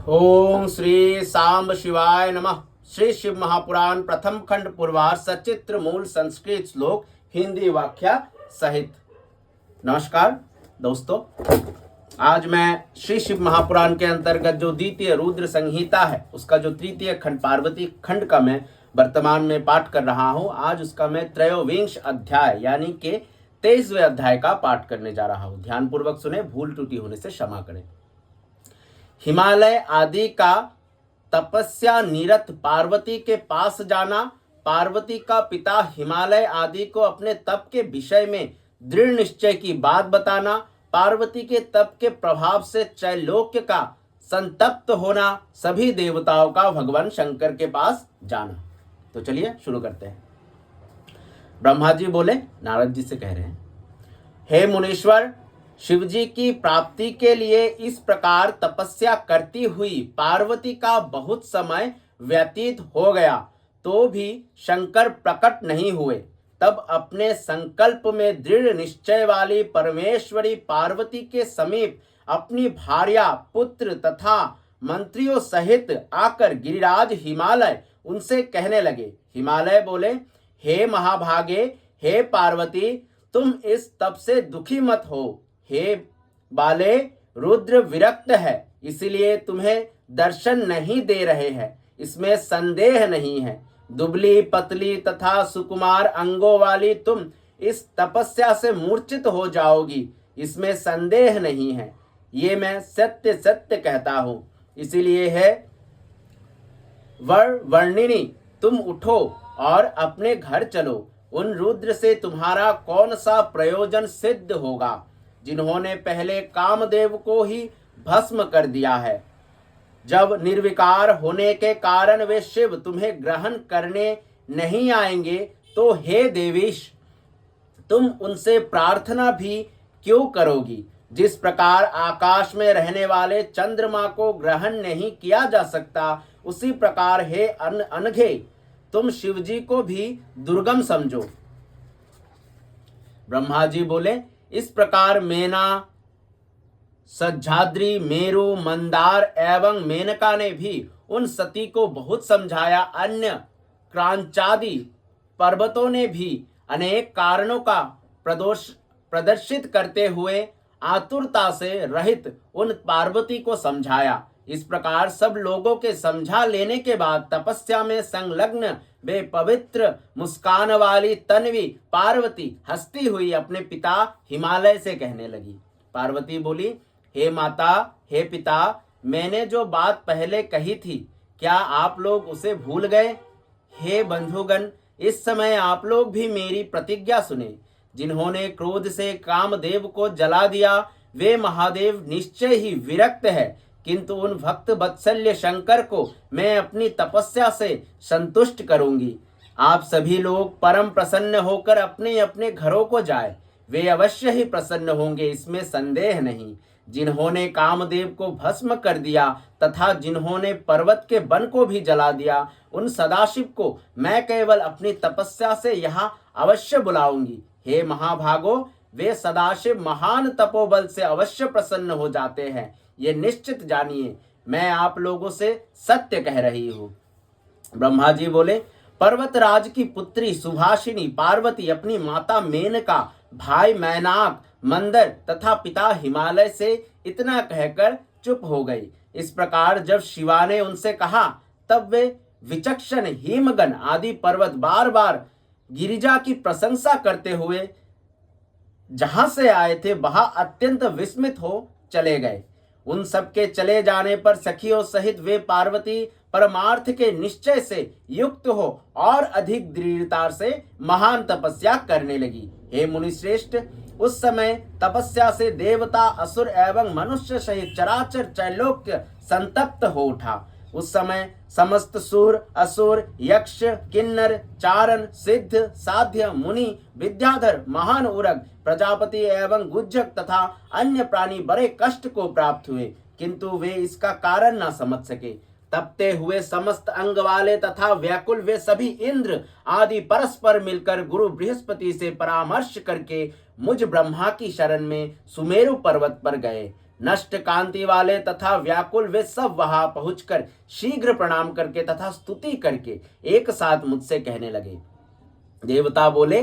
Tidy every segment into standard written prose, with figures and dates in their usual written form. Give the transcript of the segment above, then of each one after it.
ओम श्री सांब शिवाय नमः। श्री शिव महापुराण प्रथम खंड पूर्वार्ध सचित्र मूल संस्कृत श्लोक हिंदी व्याख्या सहित। नमस्कार दोस्तों, आज मैं श्री शिव महापुराण के अंतर्गत जो द्वितीय रुद्र संहिता है उसका जो तृतीय खंड पार्वती खंड का मैं वर्तमान में पाठ कर रहा हूं। आज उसका मैं त्रयोविंश अध्याय यानी कि 23वें अध्याय का पाठ करने जा रहा हूं। ध्यानपूर्वक सुने, भूल त्रुटि होने से क्षमा करें। हिमालय आदि का तपस्या निरत पार्वती के पास जाना, पार्वती का पिता हिमालय आदि को अपने तप के विषय में दृढ़ निश्चय की बात बताना, पार्वती के तप के प्रभाव से त्रैलोक्य का संतप्त होना, सभी देवताओं का भगवान शंकर के पास जाना। तो चलिए शुरू करते हैं। ब्रह्मा जी बोले, नारद जी से कह रहे हैं, हे मुनीश्वर, शिवजी की प्राप्ति के लिए इस प्रकार तपस्या करती हुई पार्वती का बहुत समय व्यतीत हो गया तो भी शंकर प्रकट नहीं हुए। तब अपने संकल्प में दृढ़ निश्चय वाली परमेश्वरी पार्वती के समीप अपनी भार्या, पुत्र तथा मंत्रियों सहित आकर गिरिराज हिमालय उनसे कहने लगे। हिमालय बोले, हे महाभागे, हे पार्वती, तुम इस तप से दुखी मत हो। हे बाले, रुद्र विरक्त है, इसलिए तुम्हें दर्शन नहीं दे रहे हैं, इसमें संदेह नहीं है। दुबली पतली तथा सुकुमार अंगों वाली तुम इस तपस्या से मूर्छित हो जाओगी, इसमें संदेह नहीं है। ये मैं सत्य सत्य कहता हूं। इसीलिए है वर्णिनी, तुम उठो और अपने घर चलो। उन रुद्र से तुम्हारा कौन सा प्रयोजन सिद्ध होगा जिन्होंने पहले कामदेव को ही भस्म कर दिया है। जब निर्विकार होने के कारण वे शिव तुम्हें ग्रहण करने नहीं आएंगे तो हे देवीश, तुम उनसे प्रार्थना भी क्यों करोगी। जिस प्रकार आकाश में रहने वाले चंद्रमा को ग्रहण नहीं किया जा सकता, उसी प्रकार हे अनघे, तुम शिवजी को भी दुर्गम समझो। ब्रह्मा जी बोले, इस प्रकार मेना, सज्जाद्री, मेरु, मंदार एवं मेनका ने भी उन सती को बहुत समझाया। अन्य क्रांचादि पर्वतों ने भी अनेक कारणों का प्रदर्शित करते हुए आतुरता से रहित उन पार्वती को समझाया। इस प्रकार सब लोगों के समझा लेने के बाद तपस्या में संलग्न वे पवित्र मुस्कान वाली तन्वी पार्वती हंसती हुई अपने पिता हिमालय से कहने लगी। पार्वती बोली, हे माता, हे पिता, मैंने जो बात पहले कही थी, क्या आप लोग उसे भूल गए। हे बंधुगण, इस समय आप लोग भी मेरी प्रतिज्ञा सुने। जिन्होंने क्रोध से कामदेव को जला दिया, वे महादेव निश्चय ही विरक्त है, किंतु उन भक्त वत्सल्य शंकर को मैं अपनी तपस्या से संतुष्ट करूंगी। आप सभी लोग परम प्रसन्न होकर अपने अपने घरों को जाए। वे अवश्य ही प्रसन्न होंगे, इसमें संदेह नहीं। जिन्होंने कामदेव को भस्म कर दिया तथा जिन्होंने पर्वत के वन को भी जला दिया, उन सदाशिव को मैं केवल अपनी तपस्या से यहाँ अवश्य बुलाऊंगी। हे महाभागो, वे सदाशिव महान तपोबल से अवश्य प्रसन्न हो जाते हैं, ये निश्चित जानिए। मैं आप लोगों से सत्य कह रही हूँ। ब्रह्मा जी बोले, पर्वतराज की पुत्री सुभाषिनी पार्वती अपनी माता मेनका, भाई मैनाक, मंदर तथा पिता हिमालय से इतना कहकर चुप हो गई। इस प्रकार जब शिवा ने उनसे कहा, तब वे विचक्षण हिमगण आदि पर्वत बार बार गिरिजा की प्रशंसा करते हुए जहां से आए थे वहां अत्यंत विस्मित हो चले गए। उन सबके चले जाने पर सखियों सहित वे पार्वती परमार्थ के निश्चय से युक्त हो और अधिक दृढ़ता से महान तपस्या करने लगी। हे मुनिश्रेष्ठ, उस समय तपस्या से देवता, असुर एवं मनुष्य सहित चराचर त्रैलोक्य संतप्त हो उठा। उस समय समस्त सूर, असुर, यक्ष, किन्नर, चारण, सिद्ध, साध्य, मुनि, विद्याधर, महान उरग, प्रजापति एवं गुज्जक तथा अन्य प्राणी बड़े कष्ट को प्राप्त हुए, किंतु वे इसका कारण न समझ सके। तपते हुए समस्त अंग वाले तथा व्याकुल वे सभी इंद्र आदि परस्पर मिलकर गुरु बृहस्पति से परामर्श करके मुझ ब्रह्मा की शरण में सुमेरु पर्वत पर गए। नष्ट कांति वाले तथा व्याकुल वे सब वहां पहुंचकर शीघ्र प्रणाम करके तथा स्तुति करके एक साथ मुझसे कहने लगे। देवता बोले,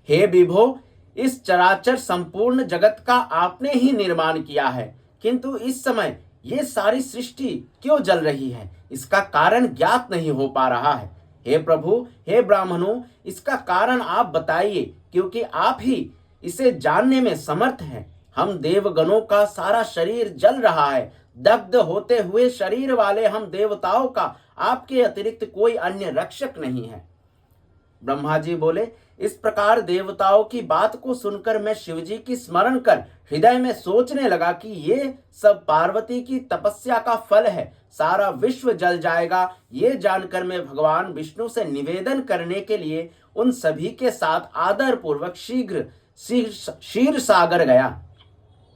हे विभो, इस चराचर संपूर्ण जगत का आपने ही निर्माण किया है, किंतु इस समय ये सारी सृष्टि क्यों जल रही है, इसका कारण ज्ञात नहीं हो पा रहा है। हे प्रभु, हे ब्राह्मणों, इसका कारण आप बताइए, क्योंकि आप ही इसे जानने में समर्थ हैं। हम देवगणों का सारा शरीर जल रहा है, दग्ध होते हुए शरीर वाले हम देवताओं का आपके अतिरिक्त कोई अन्य रक्षक नहीं है। ब्रह्मा जी बोले, इस प्रकार देवताओं की बात को सुनकर मैं शिवजी की स्मरण कर हृदय में सोचने लगा कि ये सब पार्वती की तपस्या का फल है, सारा विश्व जल जाएगा। ये जानकर मैं भगवान विष्णु से निवेदन करने के लिए उन सभी के साथ आदर पूर्वक शीघ्र क्षीर सागर गया।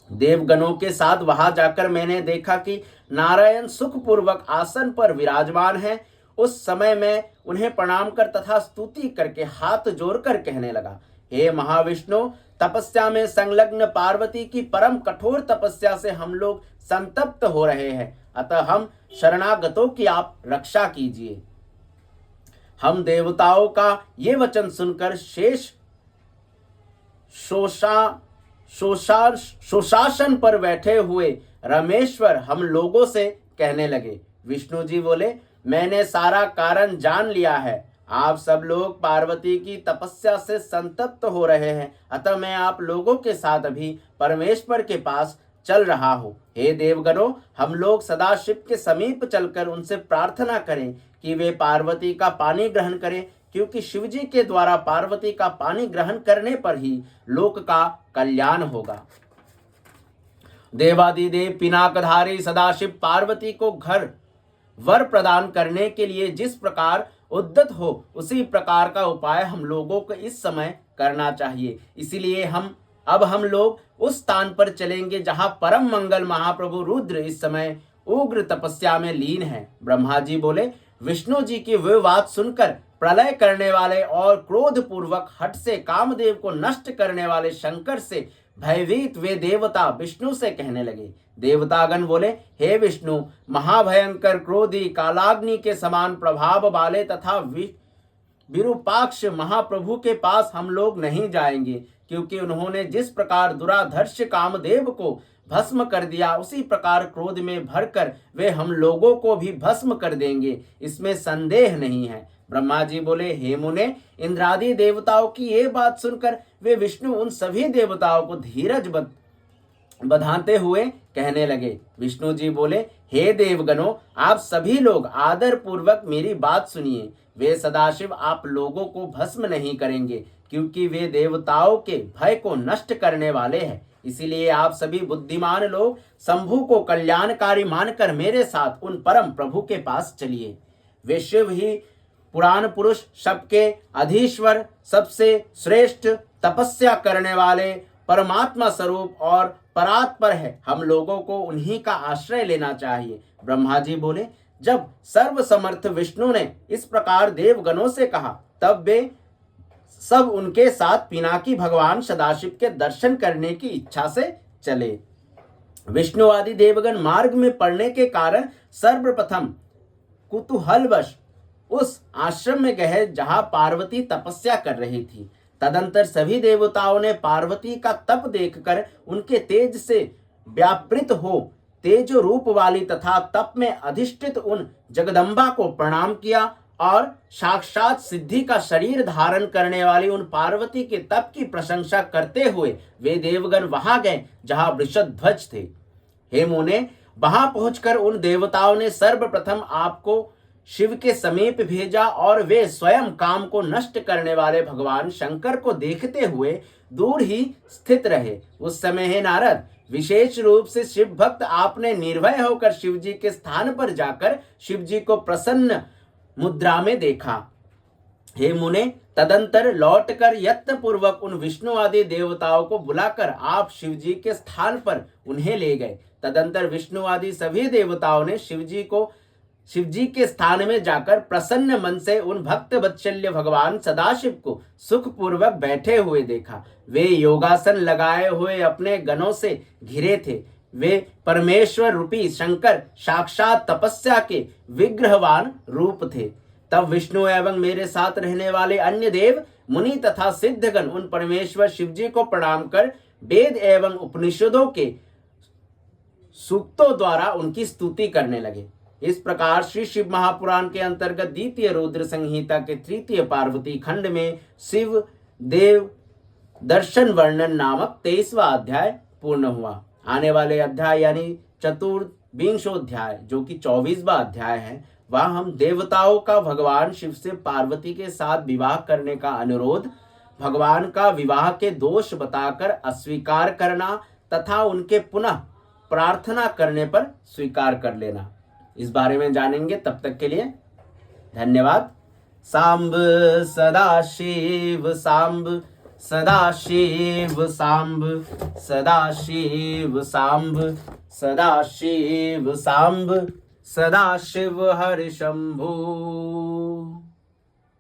देवगणों के साथ वहां जाकर मैंने देखा कि नारायण सुखपूर्वक आसन पर विराजमान है। उस समय मैं उन्हें प्रणाम कर तथा स्तुति करके हाथ जोड़कर कहने लगा, हे महाविष्णु, तपस्या में संलग्न पार्वती की परम कठोर तपस्या से हम लोग संतप्त हो रहे हैं, अतः हम शरणागतों की आप रक्षा कीजिए। हम देवताओं का ये वचन सुनकर शेष शोषासन पर बैठे हुए रमेश्वर हम लोगों से कहने लगे। विष्णु जी बोले, मैंने सारा कारण जान लिया है। आप सब लोग पार्वती की तपस्या से संतप्त हो रहे हैं, अतः मैं आप लोगों के साथ अभी परमेश्वर के पास चल रहा हूँ। हे देवगणों, हम लोग सदाशिव के समीप चलकर उनसे प्रार्थना करें कि वे पार्वती का पानी ग्रहण करें, क्योंकि शिवजी के द्वारा पार्वती का पानी ग्रहण करने पर ही लोक का कल्याण होगा। देवादिदेव पिनाकधारी सदाशिव पार्वती को घर वर प्रदान करने के लिए जिस प्रकार उद्यत हो, उसी प्रकार का उपाय हम लोगों को इस समय करना चाहिए। इसीलिए हम लोग उस स्थान पर चलेंगे जहां परम मंगल महाप्रभु रुद्र इस समय उग्र तपस्या में लीन है। ब्रह्मा जी बोले, विष्णु जी की वह बात सुनकर प्रलय करने वाले और क्रोध पूर्वक हट से कामदेव को नष्ट करने वाले शंकर से भयभीत वे देवता विष्णु से कहने लगे। देवतागण बोले, हे विष्णु, महाभयंकर क्रोधी कालाग्नि के समान प्रभाव वाले तथा विरूपाक्ष महाप्रभु के पास हम लोग नहीं जाएंगे, क्योंकि उन्होंने जिस प्रकार दुराधर्ष कामदेव को भस्म कर दिया, उसी प्रकार क्रोध में भरकर वे हम लोगों को भी भस्म कर देंगे, इसमें संदेह नहीं है। ब्रह्मा जी बोले, हे मुने, इंद्रादि देवताओं की ये बात सुनकर वे विष्णु उन सभी देवताओं को धीरज बधाते हुए कहने लगे। विष्णु जी बोले, हे देवगणों, आप सभी लोग आदर पूर्वक मेरी बात सुनिए। वे सदाशिव आप लोगों को भस्म नहीं करेंगे, क्योंकि वे देवताओं के भय को नष्ट करने वाले हैं। इसीलिए आप सभी बुद्धिमान लोग शंभु को कल्याणकारी मानकर मेरे साथ उन परम प्रभु के पास चलिए। वे शिव ही पुराण पुरुष, सबके अधीश्वर, सबसे श्रेष्ठ, तपस्या करने वाले, परमात्मा स्वरूप और परात्पर है। हम लोगों को उन्हीं का आश्रय लेना चाहिए। ब्रह्मा जी बोले, जब सर्वसमर्थ विष्णु ने इस प्रकार देवगणों से कहा, तब वे सब उनके साथ पिनाकी भगवान सदाशिव के दर्शन करने की इच्छा से चले। विष्णु आदि देवगण मार्ग में पड़ने के कारण सर्वप्रथम कुतूहलवश उस आश्रम में गए जहां पार्वती तपस्या कर रही थी। तदंतर सभी देवताओं ने पार्वती का तप देखकर उनके तेज से व्यापृत हो तेजो रूप वाली तथा तप में अधिष्ठित उन जगदम्बा को प्रणाम किया और साक्षात सिद्धि का शरीर धारण करने वाली उन पार्वती के तप की प्रशंसा करते हुए वे देवगण वहां गए जहां वृषध्वज थे। हे मुने, वहां पहुंचकर उन देवताओं ने सर्वप्रथम आपको शिव के समीप भेजा और वे स्वयं काम को नष्ट करने वाले भगवान शंकर को देखते हुए दूर ही स्थित रहे। उस समय हे नारद, विशेष रूप से शिव भक्त आपने निर्भय होकर शिवजी के स्थान पर जाकर शिवजी को प्रसन्न मुद्रा में देखा। हे मुने, तदंतर लौटकर यत्न पूर्वक उन विष्णु आदि देवताओं को बुलाकर आप शिवजी के स्थान पर उन्हें ले गए। तदंतर विष्णु आदि सभी देवताओं ने शिवजी के स्थान में जाकर प्रसन्न मन से उन भक्त वत्सल्य भगवान सदाशिव को सुखपूर्वक बैठे हुए देखा। वे योगासन लगाए हुए अपने गणों से घिरे थे। वे परमेश्वर रूपी शंकर साक्षात तपस्या के विग्रहवान रूप थे। तब विष्णु एवं मेरे साथ रहने वाले अन्य देव मुनि तथा सिद्धगण उन परमेश्वर शिवजी को प्रणाम कर वेद एवं उपनिषदों के सूक्तों द्वारा उनकी स्तुति करने लगे। इस प्रकार श्री शिव महापुराण के अंतर्गत द्वितीय रुद्र संहिता के तृतीय पार्वती खंड में शिव देव दर्शन वर्णन नामक 23वां अध्याय पूर्ण हुआ। आने वाले अध्याय यानी चतुर्विंशोध्याय जो कि 24वां अध्याय है, वह हम देवताओं का भगवान शिव से पार्वती के साथ विवाह करने का अनुरोध, भगवान का विवाह के दोष बताकर अस्वीकार करना तथा उनके पुनः प्रार्थना करने पर स्वीकार कर लेना, इस बारे में जानेंगे। तब तक के लिए धन्यवाद। सांब सदाशिव सांब सदाशिव सांब सदाशिव सांब सदाशिव सांब सदाशिव हरि शंभु।